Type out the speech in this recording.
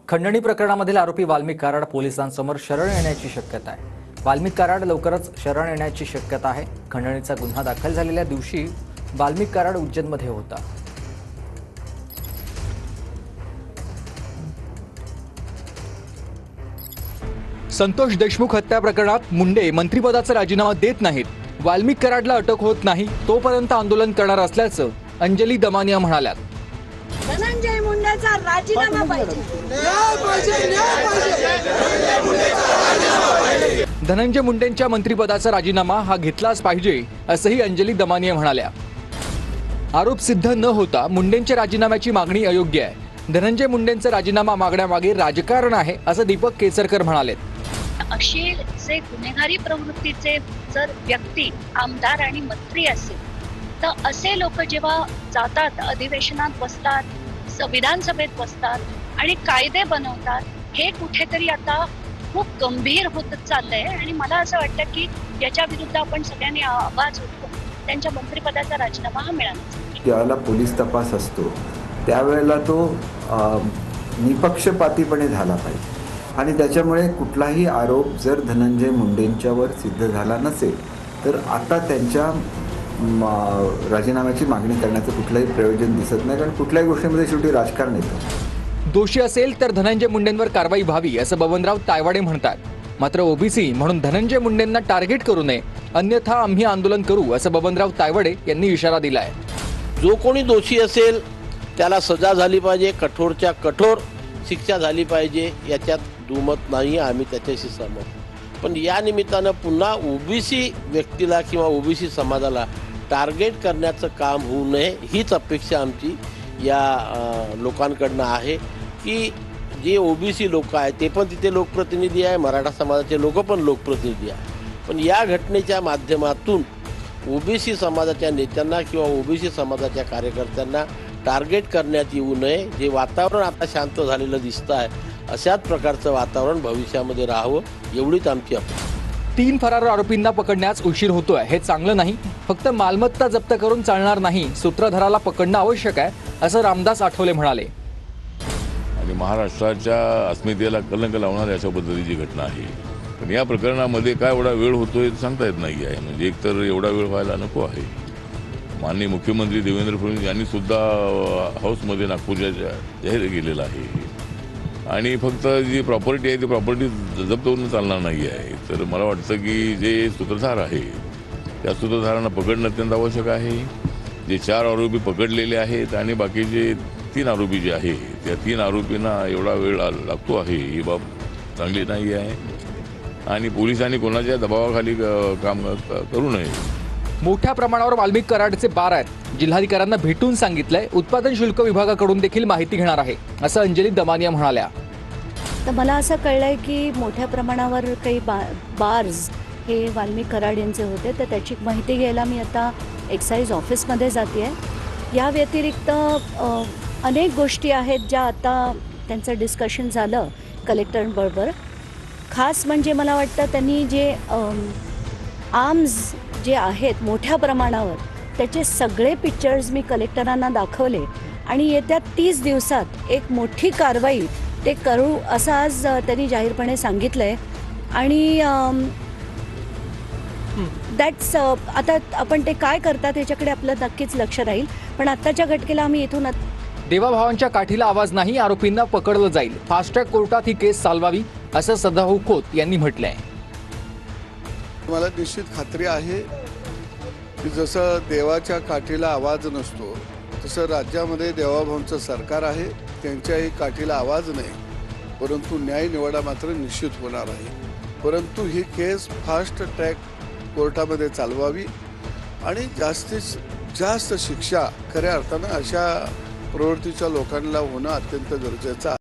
खंडणी प्रकरणामधील आरोपी वाल्मिक कराड पोलिसांसमोर शरण येण्याची शक्यता आहे। वाल्मिक कराड लवकरच शरण येण्याची शक्यता आहे। खंडणीचा गुन्हा दाखल झालेल्या दिवशी वाल्मिक कराड उज्जैनमध्ये होता। संतोष देशमुख हत्या प्रकरणात मुंडे मंत्रिपदाचा राजीनामा देत नाहीत। वाल्मिक कराडला अटक होत नाही तोपर्यंत आंदोलन करणार असल्याचं अंजली दमानिया म्हणाल्या। धनंजय मुंडेचा राजीनामा पाहिजे। धनंजय मुंडेंच्या मंत्रिपदाचा राजीनामा हा घेतलाच पाहिजे असंही अंजली दमानिया म्हणाल्या। आरोप सिद्ध न होता मुंडेंच्या राजीनाम्याची मागणी अयोग्य आहे। धनंजय मुंडेंचा राजीनामा मागण्यामागे राजकारण आहे असं दीपक केसरकर म्हणाले। अशी जे गुन्हेगारी प्रवृत्तीचे जर व्यक्ती आमदार आणि मंत्री असेल तर असे लोक जेव्हा जातात, अधिवेशनात बसतात, विधानसभेत बसतात आणि कायदे बनवतात, हे कुठेतरी आता खूप गंभीर होत चाललंय आणि मला असं वाटतं की याच्या विरुद्ध आपण सगळ्यांनी आवाज उठवून त्यांच्या मंत्रिपदाचा राजीनामा हा मिळाला। ज्यावेळेला पोलीस तपास असतो त्यावेळेला तो निपक्षपातीपणे झाला पाहिजे आणि त्याच्यामुळे कुठलाही आरोप जर धनंजय मुंडेंच्यावर सिद्ध झाला नसेल तर आता त्यांच्या राजीनाम्याची मागणी करण्याचं कुठलंही प्रयोजन दिसत नाही, कारण कुठल्याही गोष्टीमध्ये शेवटी राजकारण येतं। दोषी असेल तर धनंजय मुंडेंवर कारवाई व्हावी असं बबनराव तायवाडे म्हणतात। मात्र ओबीसी म्हणून धनंजय मुंडेंना टार्गेट करू नये, अन्यथा आम्ही आंदोलन करू असं बबनराव तायवाडे यांनी इशारा दिलाय। जो कोणी दोषी असेल त्याला सजा झाली पाहिजे, कठोरच्या कठोर शिक्षा झाली पाहिजे, याच्यात दुमत नाही, आम्ही त्याच्याशी सहमत। पण या निमित्तानं पुन्हा ओबीसी व्यक्तीला किंवा ओबीसी समाजाला टार्गेट करण्याचं काम होऊ नये हीच अपेक्षा आमची या लोकांकडनं आहे की जे ओबीसी लोक आहेत ते पण तिथे लोकप्रतिनिधी आहे, मराठा समाजाचे लोक पण लोकप्रतिनिधी आहे, पण या घटनेच्या माध्यमातून ओबीसी समाजाच्या नेत्यांना किंवा ओबीसी समाजाच्या कार्यकर्त्यांना टार्गेट करण्यात येऊ नये। जे वातावरण आता शांत झालेलं दिसतं आहे अशाच प्रकारचं वातावरण भविष्यामध्ये राहावं एवढीच आमची अपेक्षा। 3 फरार आरोपींना पकडण्यास उशीर होतोय हे चांगलं नाही। फक्त मालमत्ता जप्त करून चालणार नाही, सूत्रधाराला पकडणं आवश्यक आहे असं रामदास आठवले म्हणाले। आणि महाराष्ट्राच्या अस्मितेला कलंक लावणारी अशा पद्धतीची घटना आहे। पण या प्रकरणामध्ये काय एवढा वेळ होतोय सांगता येत नाही आहे। म्हणजे एकतर एवढा वेळ व्हायला नको आहे। माननीय मुख्यमंत्री देवेंद्र फडणवीस यांनी सुद्धा हाऊसमध्ये नागपूरच्या जाहीर केलेलं आहे आणि फक्त जी प्रॉपर्टी आहे ती प्रॉपर्टी जप्त होऊन चालणार नाही आहे। तर मला वाटतं की जे सूत्रधार आहे त्या सूत्रधारांना पकडणं अत्यंत आवश्यक आहे। जे 4 आरोपी पकडलेले आहेत आणि बाकीचे 3 आरोपी जे आहे त्या 3 आरोपींना एवढा वेळ लागतो आहे ही बाब चांगली नाही आहे आणि पोलिसांनी कोणाच्या दबावाखाली काम करू नये। मोठ्या प्रमाणावर वाल्मिक कराडचे बार आहेत। जिल्हाधिकाऱ्यांना भेटून सांगितलंय, उत्पादन शुल्क विभागाकडून देखील माहिती घेणार आहे असं अंजली दमानिया म्हणाल्या। तर मला असं कळलंय की मोठ्या प्रमाणावर काही बार्स हे वाल्मिक कराड यांचे होते, तर त्याची माहिती घ्यायला मी आता एक्साईज ऑफिसमध्ये जाते आहे। या व्यतिरिक्त अनेक गोष्टी आहेत ज्या आता त्यांचं डिस्कशन झालं कलेक्टरांबरोबर। खास म्हणजे मला वाटतं त्यांनी जे आर्म्स जे आहेत मोठ्या प्रमाणावर त्याचे सगळे पिक्चर्स मी कलेक्टरांना दाखवले आणि येत्या 30 दिवसात एक मोठी कारवाई ते करू असं आज त्यांनी जाहीरपणे सांगितलंय आणि दॅट्स आता आपण ते काय करतात ह्याच्याकडे आपलं नक्कीच लक्ष राहील, पण आत्ताच्या घटकेला आम्ही इथून देवाभावांच्या काठीला आवाज नाही, आरोपींना पकडलं जाईल। फास्ट ट्रॅक कोर्टात ही केस चालवावी असं सदाभाऊ खोत यांनी म्हटलंय। मला निश्चित खात्री आहे की जसं देवाच्या काठीला आवाज नसतो तसं राज्यामध्ये देवाभावांचं सरकार आहे, त्यांच्याही काठीला आवाज नाही, परंतु न्याय निवाडा मात्र निश्चित होणार आहे। परंतु ही केस फास्ट ट्रॅक कोर्टामध्ये चालवावी आणि जास्तीत जास्त शिक्षा खऱ्या अर्थानं अशा प्रवृत्तीच्या लोकांना होणं अत्यंत गरजेचं आहे।